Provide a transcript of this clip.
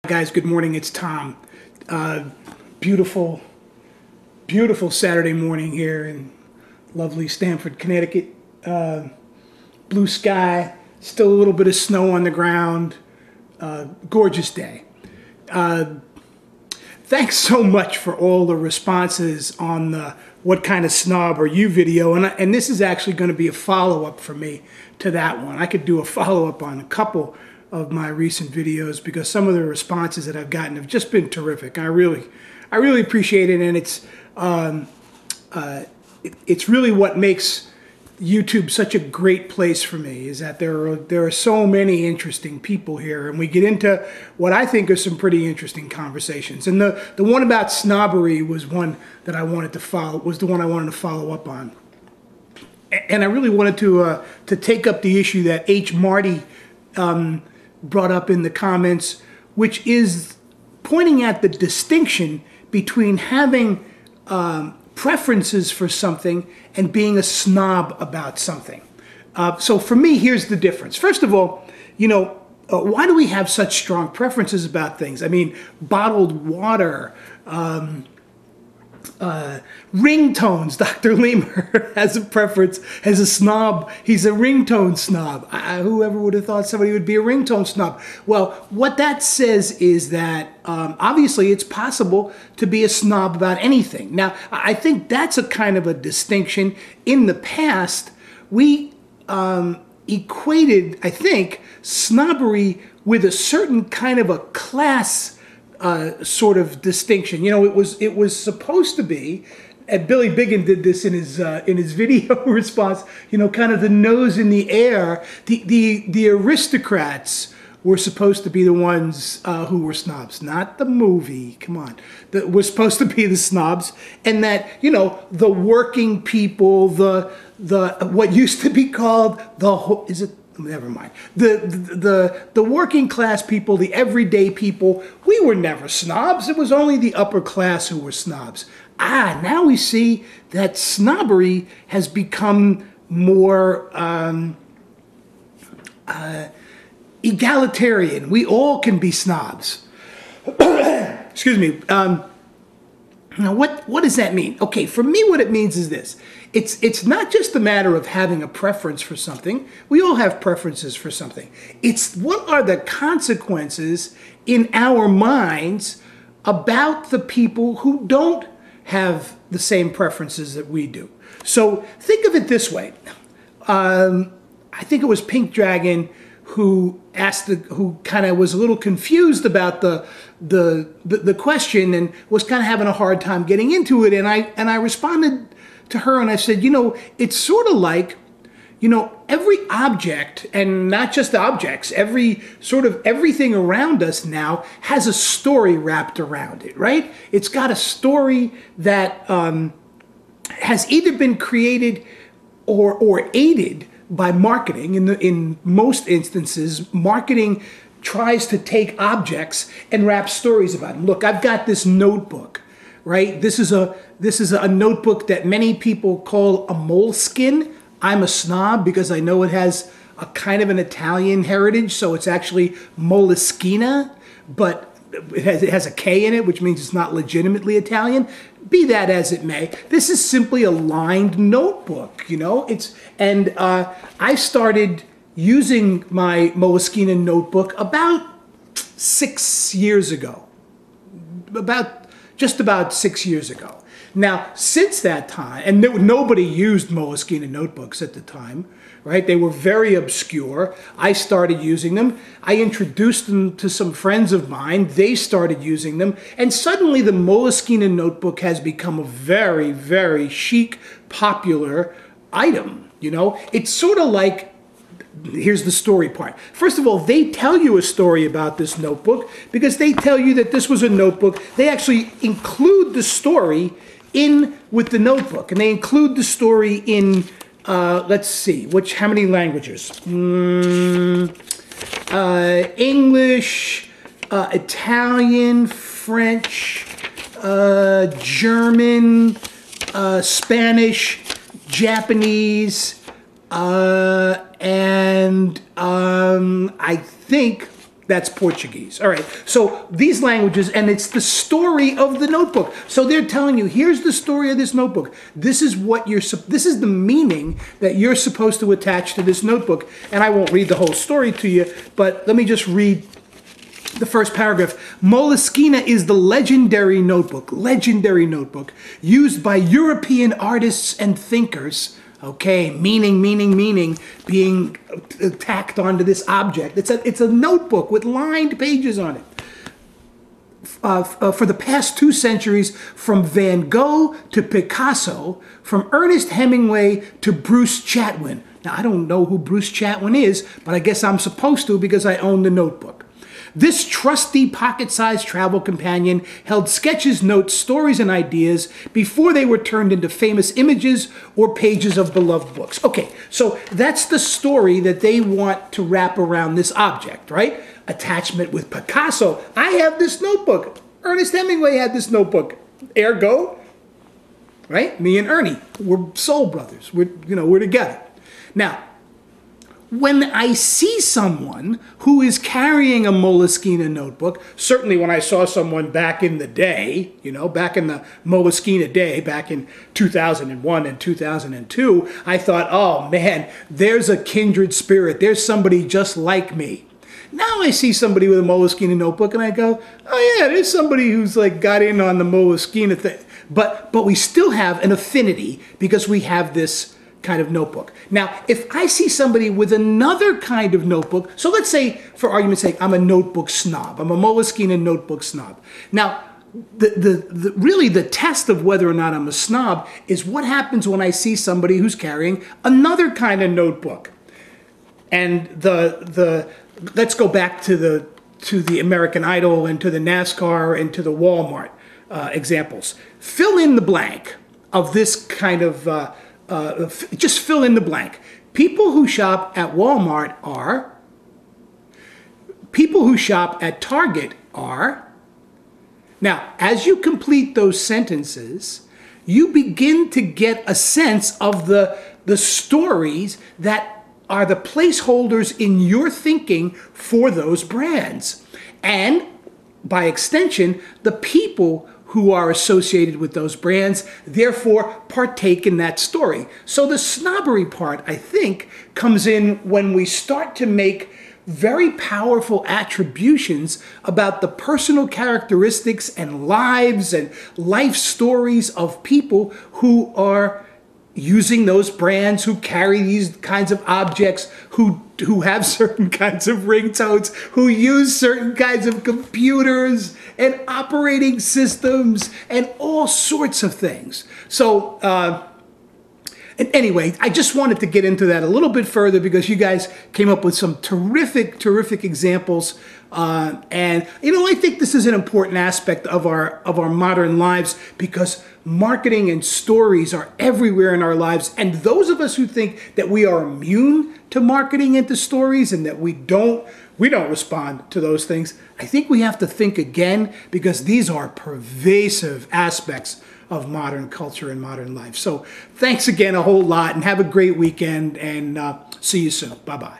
Guys, good morning. It's Tom. Beautiful, beautiful Saturday morning here in lovely Stamford, Connecticut. Blue sky, still a little bit of snow on the ground. Gorgeous day. Thanks so much for all the responses on the "What Kind of Snob Are You" video, and this is actually going to be a follow-up for me to that one. I could do a follow-up on a couple of my recent videos because some of the responses that I've gotten have just been terrific. I really appreciate it, and it's really what makes YouTube such a great place for me, is that there are so many interesting people here, and we get into what I think are some pretty interesting conversations. And the one about snobbery was one that I wanted to follow, was the one I wanted to follow up on. And I really wanted to take up the issue that H. Marty brought up in the comments, which is pointing at the distinction between having preferences for something and being a snob about something. So for me, here's the difference. First of all, why do we have such strong preferences about things? I mean, bottled water, ringtones. Dr. Lemur has a preference as a snob. He's a ringtone snob. Whoever would have thought somebody would be a ringtone snob? Well, what that says is that obviously it's possible to be a snob about anything. Now, I think that's a kind of a distinction. In the past, we equated, I think, snobbery with a certain kind of a class sort of distinction. It was supposed to be, and Billy Biggin did this in his video response, kind of the nose in the air. The aristocrats were supposed to be the ones who were snobs, not the movie. Come on, that were supposed to be the snobs, and that the working people, the what used to be called never mind. The working class people, the everyday people, we were never snobs. It was only the upper class who were snobs. Now we see that snobbery has become more egalitarian. We all can be snobs. Excuse me. Now, what does that mean? Okay, for me, what it means is this. It's not just a matter of having a preference for something. We all have preferences for something. It's what are the consequences in our minds about the people who don't have the same preferences that we do. So think of it this way. I think it was Pink Dragon who kind of was a little confused about the question and was kind of having a hard time getting into it. And I responded to her and I said, it's sort of like, every object, and not just objects, everything around us now has a story wrapped around it, right? It's got a story that has either been created or aided by marketing. In most instances, marketing tries to take objects and wrap stories about them. Look, I've got this notebook, right? This is a notebook that many people call a moleskin. I'm a snob because I know it has a kind of an Italian heritage, so it's actually moleschina, but it has a K in it, which means it's not legitimately Italian. Be that as it may, this is simply a lined notebook, I started using my Moleschina notebook about 6 years ago. Just about 6 years ago. Now, since that time, and nobody used Moleschina notebooks at the time, right? They were very obscure. I started using them. I introduced them to some friends of mine. They started using them. And suddenly the Moleschina notebook has become a very, very chic, popular item. It's sort of like, here's the story part. First of all, they tell you a story about this notebook because they tell you that this was a notebook. They actually include the story in with the notebook, and they include the story in, let's see, how many languages? English, Italian, French, German, Spanish, Japanese, and I think That's Portuguese. All right. So these languages, and it's the story of the notebook. So they're telling you, here's the story of this notebook. This is what this is the meaning that you're supposed to attach to this notebook. And I won't read the whole story to you, but let me just read the first paragraph. Moleskine is the legendary notebook used by European artists and thinkers. Okay, meaning being tacked onto this object. It's a notebook with lined pages on it. For the past 2 centuries, from Van Gogh to Picasso, from Ernest Hemingway to Bruce Chatwin. Now, I don't know who Bruce Chatwin is, but I guess I'm supposed to because I own the notebook. This trusty pocket-sized travel companion held sketches, notes, stories, and ideas before they were turned into famous images or pages of beloved books. Okay, so that's the story that they want to wrap around this object, right? Attachment with Picasso. I have this notebook. Ernest Hemingway had this notebook. Ergo, right? Me and Ernie, we're soul brothers. We're together. Now, when I see someone who is carrying a Moleskine notebook, certainly when I saw someone back in the day, back in the Moleskine day, back in 2001 and 2002, I thought, oh man, there's a kindred spirit. There's somebody just like me. Now I see somebody with a Moleskine notebook and I go, oh yeah, there's somebody who's like got in on the Moleskine thing. But we still have an affinity because we have this kind of notebook. Now, if I see somebody with another kind of notebook, so let's say, for argument's sake, I'm a notebook snob. I'm a Moleskine notebook snob. Now, really the test of whether or not I'm a snob is what happens when I see somebody who's carrying another kind of notebook. And let's go back to the American Idol and to the NASCAR and to the Walmart examples. Fill in the blank of this kind of just fill in the blank. People who shop at Walmart are. People who shop at Target are. Now, as you complete those sentences, you begin to get a sense of the stories that are the placeholders in your thinking for those brands. And by extension, the people who are associated with those brands, therefore partake in that story. So the snobbery part, I think, comes in when we start to make very powerful attributions about the personal characteristics and lives and life stories of people who are using those brands, who carry these kinds of objects, who have certain kinds of ringtones, who use certain kinds of computers and operating systems and all sorts of things. So anyway, I just wanted to get into that a little bit further because you guys came up with some terrific examples. And I think this is an important aspect of our modern lives because marketing and stories are everywhere in our lives. And those of us who think that we are immune to marketing and to stories and that we don't respond to those things, I think we have to think again because these are pervasive aspects of modern culture and modern life. So thanks again a whole lot and have a great weekend and see you soon. Bye-bye.